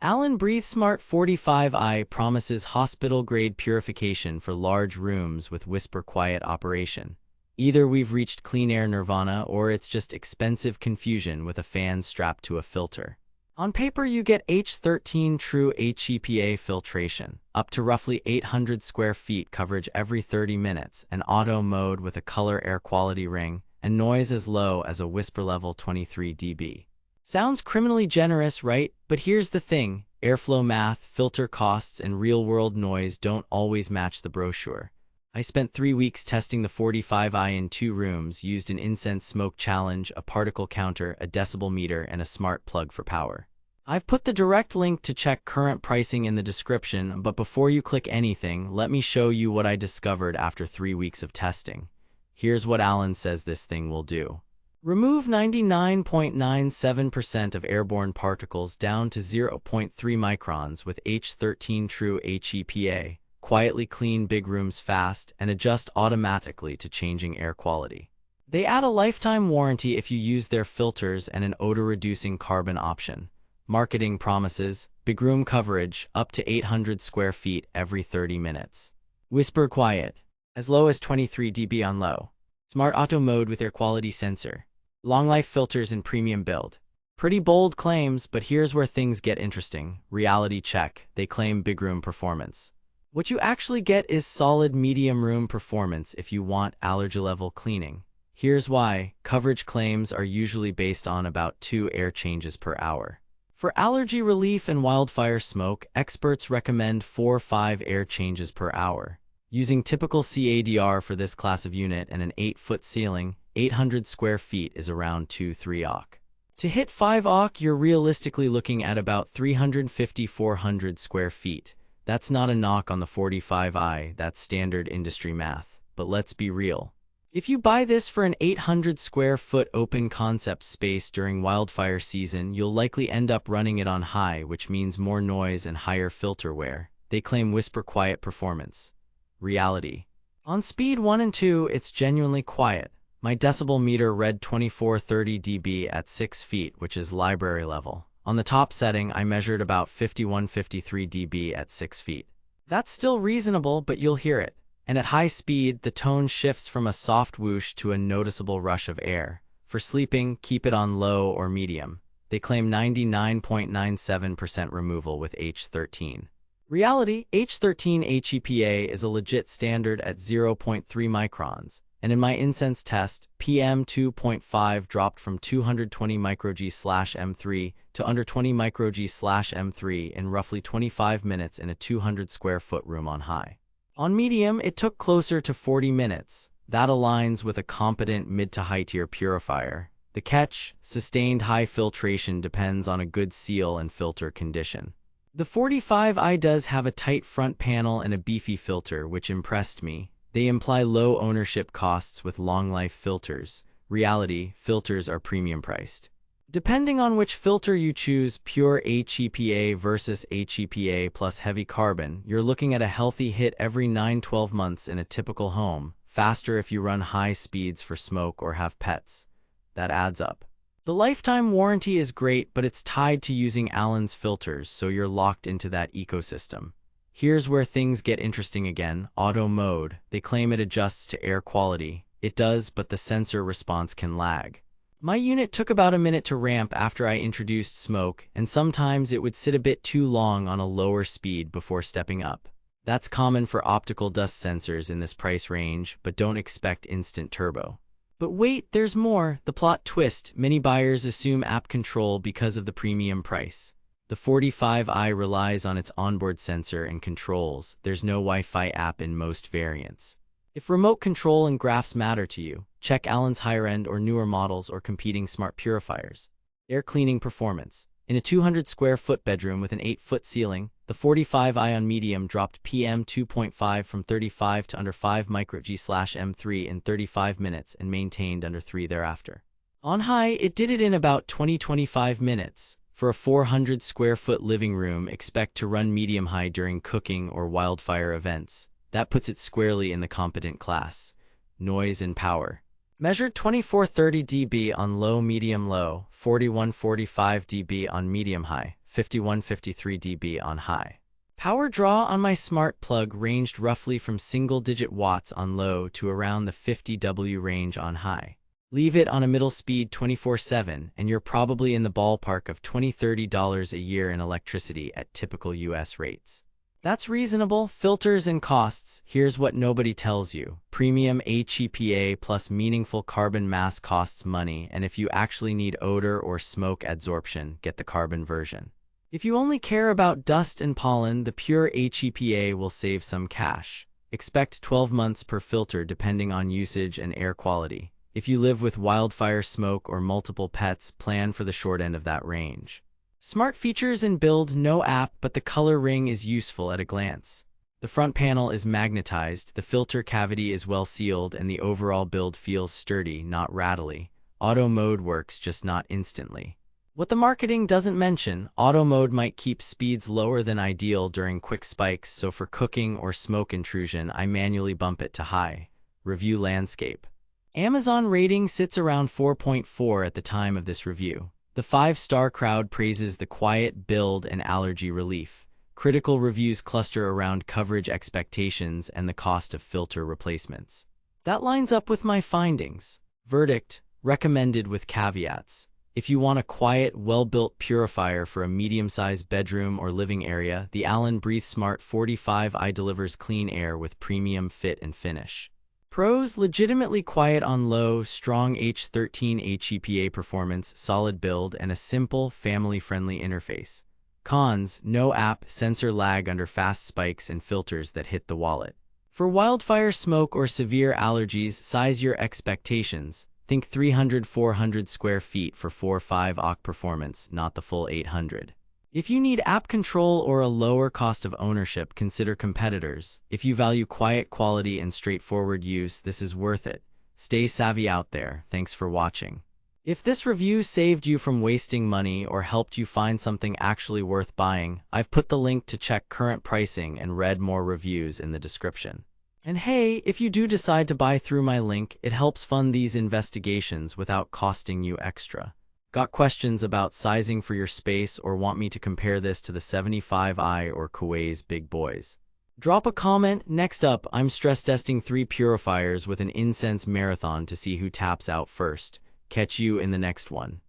Alen BreatheSmart 45i promises hospital-grade purification for large rooms with whisper-quiet operation. Either we've reached clean air nirvana or it's just expensive confusion with a fan strapped to a filter. On paper, you get H13 true HEPA filtration, up to roughly 800 square feet coverage every 30 minutes, an auto mode with a color air quality ring, and noise as low as a whisper level 23 dB. Sounds criminally generous, right? But here's the thing, airflow math, filter costs, and real-world noise don't always match the brochure. I spent 3 weeks testing the 45i in 2 rooms, used an incense smoke challenge, a particle counter, a decibel meter, and a smart plug for power. I've put the direct link to check current pricing in the description, but before you click anything, let me show you what I discovered after 3 weeks of testing. Here's what Alen says this thing will do. Remove 99.97% of airborne particles down to 0.3 microns with H13 true HEPA, quietly clean big rooms fast, and adjust automatically to changing air quality. They add a lifetime warranty if you use their filters and an odor-reducing carbon option. Marketing promises, big room coverage, up to 800 square feet every 30 minutes. Whisper quiet, as low as 23 dB on low. Smart auto mode with air quality sensor. Long life filters in premium build. Pretty bold claims, but here's where things get interesting. Reality check. They claim big room performance. What you actually get is solid medium room performance if you want allergy level cleaning. Here's why. Coverage claims are usually based on about 2 air changes per hour. For allergy relief and wildfire smoke, experts recommend 4-5 air changes per hour. Using typical CADR for this class of unit and an 8-foot ceiling, 800 square feet is around 2-3 OC. To hit 5 OC, you're realistically looking at about 350-400 square feet. That's not a knock on the 45i, that's standard industry math. But let's be real. If you buy this for an 800 square foot open concept space during wildfire season, you'll likely end up running it on high, which means more noise and higher filter wear. They claim whisper quiet performance. Reality. On speed 1 and 2, it's genuinely quiet. My decibel meter read 2430 dB at 6 feet, which is library level. On the top setting, I measured about 5153 dB at 6 feet. That's still reasonable, but you'll hear it. And at high speed, the tone shifts from a soft whoosh to a noticeable rush of air. For sleeping, keep it on low or medium. They claim 99.97% removal with H13. Reality, H13 HEPA is a legit standard at 0.3 microns. And in my incense test, PM 2.5 dropped from 220 microg/M3 to under 20 microg/M3 in roughly 25 minutes in a 200 square foot room on high. On medium, it took closer to 40 minutes. That aligns with a competent mid to high tier purifier. The catch, sustained high filtration depends on a good seal and filter condition. The 45i does have a tight front panel and a beefy filter, which impressed me. They imply low ownership costs with long-life filters. Reality, filters are premium priced. Depending on which filter you choose, pure HEPA versus HEPA plus heavy carbon, you're looking at a healthy hit every 9-12 months in a typical home, faster if you run high speeds for smoke or have pets. That adds up. The lifetime warranty is great, but it's tied to using Alen's filters, so you're locked into that ecosystem. Here's where things get interesting again. Auto mode. They claim it adjusts to air quality. It does, but the sensor response can lag. My unit took about a minute to ramp after I introduced smoke, and sometimes it would sit a bit too long on a lower speed before stepping up. That's common for optical dust sensors in this price range, but don't expect instant turbo. But wait, there's more. The plot twist. Many buyers assume app control because of the premium price. The 45i relies on its onboard sensor and controls. There's no Wi-Fi app in most variants. If remote control and graphs matter to you, check Alen's higher-end or newer models or competing smart purifiers. Air cleaning performance. In a 200 square foot bedroom with an 8-foot ceiling, the 45i on medium dropped PM 2.5 from 35 to under 5 microg/M3 in 35 minutes and maintained under 3 thereafter. On high, it did it in about 20-25 minutes. For a 400 square foot living room, expect to run medium-high during cooking or wildfire events. That puts it squarely in the competent class. Noise and power. Measured 2430 dB on low, medium, low, 4145 dB on medium high. 51-53 dB on high. Power draw on my smart plug ranged roughly from single-digit watts on low to around the 50 W range on high. Leave it on a middle speed 24/7 and you're probably in the ballpark of $20–30 a year in electricity at typical US rates. That's reasonable. Filters and costs. Here's what nobody tells you. Premium HEPA plus meaningful carbon mass costs money, and if you actually need odor or smoke adsorption, get the carbon version. If you only care about dust and pollen, the pure HEPA will save some cash. Expect 12 months per filter depending on usage and air quality. If you live with wildfire smoke or multiple pets, plan for the short end of that range. Smart features in build: no app, but the color ring is useful at a glance. The front panel is magnetized, the filter cavity is well sealed, and the overall build feels sturdy, not rattly. Auto mode works, just not instantly. What the marketing doesn't mention, auto mode might keep speeds lower than ideal during quick spikes, so for cooking or smoke intrusion, I manually bump it to high. Review landscape. Amazon rating sits around 4.4 at the time of this review. The 5-star crowd praises the quiet build and allergy relief. Critical reviews cluster around coverage expectations and the cost of filter replacements. That lines up with my findings. Verdict: recommended with caveats. If you want a quiet, well-built purifier for a medium-sized bedroom or living area, the Alen BreatheSmart 45i delivers clean air with premium fit and finish. Pros: legitimately quiet on low, strong H13 HEPA performance, solid build, and a simple, family-friendly interface. Cons: no app, sensor lag under fast spikes, and filters that hit the wallet. For wildfire smoke or severe allergies, size your expectations. Think 300–400 square feet for 4.5 OC performance, not the full 800. If you need app control or a lower cost of ownership, consider competitors. If you value quiet quality and straightforward use, this is worth it. Stay savvy out there. Thanks for watching. If this review saved you from wasting money or helped you find something actually worth buying, I've put the link to check current pricing and read more reviews in the description. And hey, if you do decide to buy through my link, it helps fund these investigations without costing you extra. Got questions about sizing for your space or want me to compare this to the 75i or Kuwai's big boys? Drop a comment. Next up, I'm stress testing 3 purifiers with an incense marathon to see who taps out first. Catch you in the next one.